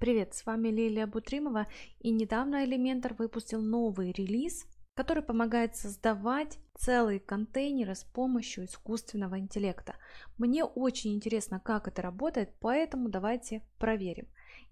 Привет, с вами Лилия Бутримова, и недавно Elementor выпустил новый релиз, который помогает создавать целые контейнеры с помощью искусственного интеллекта. Мне очень интересно, как это работает, поэтому давайте проверим.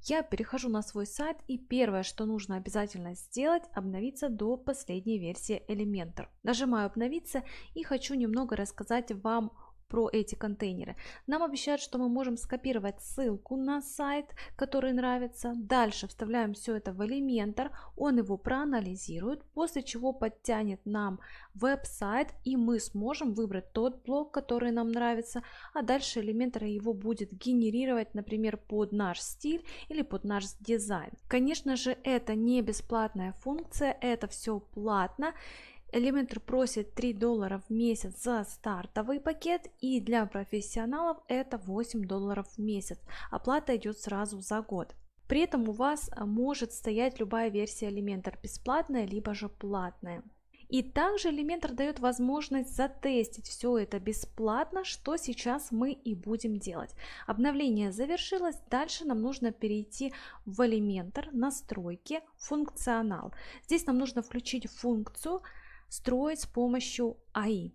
Я перехожу на свой сайт, и первое, что нужно обязательно сделать, обновиться до последней версии Elementor. Нажимаю обновиться и хочу немного рассказать вам про эти контейнеры. Нам обещают, что мы можем скопировать ссылку на сайт, который нравится. Дальше вставляем все это в Elementor, он его проанализирует, после чего подтянет нам веб-сайт, и мы сможем выбрать тот блок, который нам нравится, а дальше Elementor его будет генерировать, например, под наш стиль или под наш дизайн. Конечно же, это не бесплатная функция, это все платно. Elementor просит $3 в месяц за стартовый пакет, и для профессионалов это $8 в месяц. Оплата идет сразу за год. При этом у вас может стоять любая версия Elementor, бесплатная либо же платная. И также Elementor дает возможность затестить все это бесплатно, что сейчас мы и будем делать. Обновление завершилось, дальше нам нужно перейти в Elementor, настройки, функционал. Здесь нам нужно включить функцию строить с помощью AI.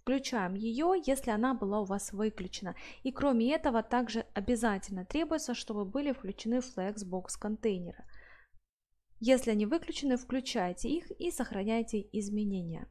Включаем ее, если она была у вас выключена. И кроме этого, также обязательно требуется, чтобы были включены Flexbox контейнеры. Если они выключены, включайте их и сохраняйте изменения.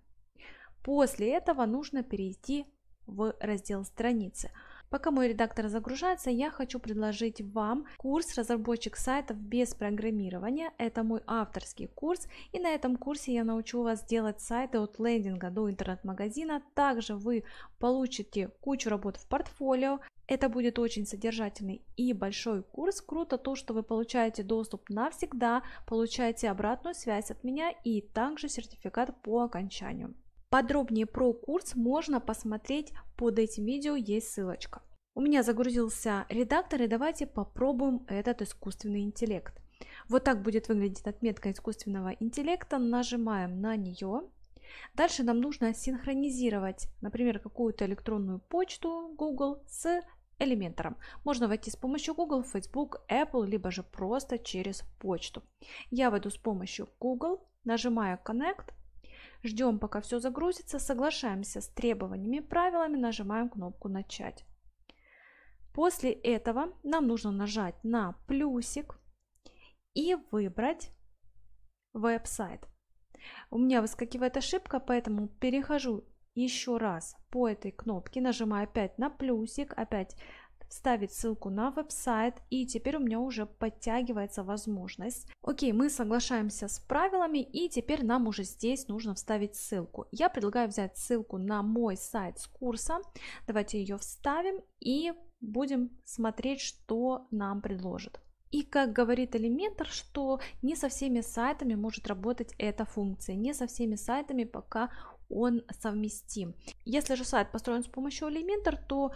После этого нужно перейти в раздел страницы. Пока мой редактор загружается, я хочу предложить вам курс «Разработчик сайтов без программирования». Это мой авторский курс, и на этом курсе я научу вас делать сайты от лендинга до интернет-магазина. Также вы получите кучу работ в портфолио. Это будет очень содержательный и большой курс. Круто то, что вы получаете доступ навсегда, получаете обратную связь от меня и также сертификат по окончанию. Подробнее про курс можно посмотреть под этим видео, есть ссылочка. У меня загрузился редактор, и давайте попробуем этот искусственный интеллект. Вот так будет выглядеть отметка искусственного интеллекта. Нажимаем на нее. Дальше нам нужно синхронизировать, например, какую-то электронную почту Google с Elementor. Можно войти с помощью Google, Facebook, Apple, либо же просто через почту. Я войду с помощью Google, нажимаю Connect. Ждем, пока все загрузится, соглашаемся с требованиями и правилами, нажимаем кнопку «Начать». После этого нам нужно нажать на плюсик и выбрать веб-сайт. У меня выскакивает ошибка, поэтому перехожу еще раз по этой кнопке, нажимаю опять на плюсик, опять вставить ссылку на веб-сайт, и теперь у меня уже подтягивается возможность. Окей, мы соглашаемся с правилами, и теперь нам уже здесь нужно вставить ссылку. Я предлагаю взять ссылку на мой сайт с курса. Давайте ее вставим и будем смотреть, что нам предложит. И как говорит Elementor, что не со всеми сайтами может работать эта функция, не со всеми сайтами пока он совместим. Если же сайт построен с помощью Elementor, то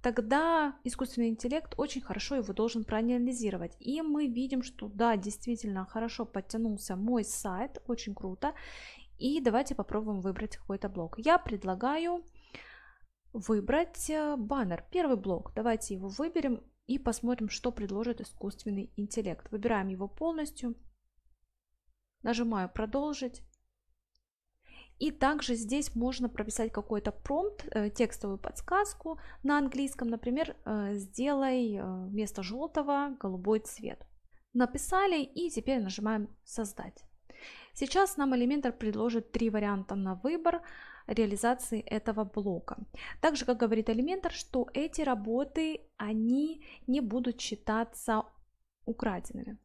тогда искусственный интеллект очень хорошо его должен проанализировать. И мы видим, что да, действительно хорошо подтянулся мой сайт, очень круто. И давайте попробуем выбрать какой-то блок. Я предлагаю выбрать баннер, первый блок. Давайте его выберем и посмотрим, что предложит искусственный интеллект. Выбираем его полностью, нажимаю «Продолжить». И также здесь можно прописать какой-то промпт, текстовую подсказку на английском, например, сделай вместо желтого голубой цвет. Написали, и теперь нажимаем «Создать». Сейчас нам Elementor предложит 3 варианта на выбор реализации этого блока. Также, как говорит Elementor, что эти работы, они не будут считаться украденными.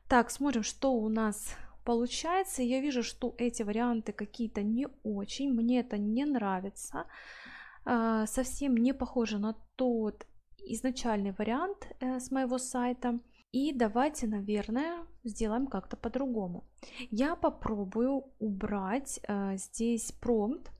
Так, смотрим, что у нас получается. Я вижу, что эти варианты какие-то не очень, мне это не нравится, совсем не похоже на тот изначальный вариант с моего сайта. И давайте, наверное, сделаем как-то по-другому. Я попробую убрать здесь промпт,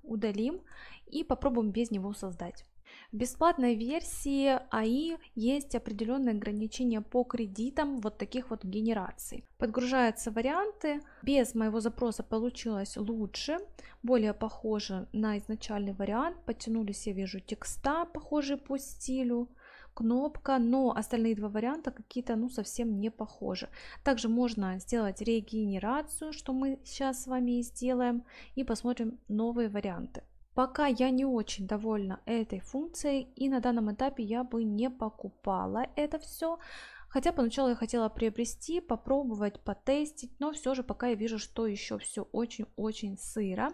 удалим и попробуем без него создать. В бесплатной версии AI есть определенные ограничения по кредитам вот таких вот генераций. Подгружаются варианты. Без моего запроса получилось лучше, более похоже на изначальный вариант. Подтянулись, я вижу, текста, похожие по стилю. кнопка, но остальные два варианта какие-то ну совсем не похожи. Также можно сделать регенерацию, что мы сейчас с вами и сделаем, и посмотрим новые варианты. Пока я не очень довольна этой функцией, и на данном этапе я бы не покупала это все. Хотя поначалу я хотела приобрести, попробовать, потестить, но все же пока я вижу, что еще все очень-очень сыро.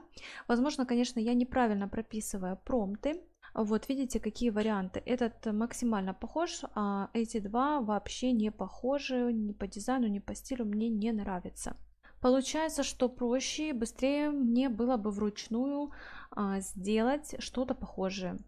Возможно, конечно, я неправильно прописываю промпты. Вот видите, какие варианты. Этот максимально похож, а эти два вообще не похожи ни по дизайну, ни по стилю, мне не нравится. Получается, что проще и быстрее мне было бы вручную сделать что-то похожее.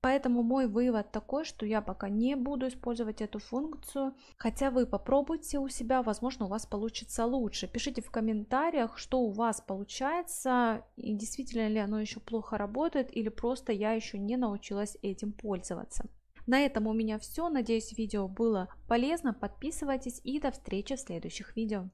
Поэтому мой вывод такой, что я пока не буду использовать эту функцию. Хотя вы попробуйте у себя, возможно, у вас получится лучше. Пишите в комментариях, что у вас получается, и действительно ли оно еще плохо работает, или просто я еще не научилась этим пользоваться. На этом у меня все. Надеюсь, видео было полезно. Подписывайтесь и до встречи в следующих видео.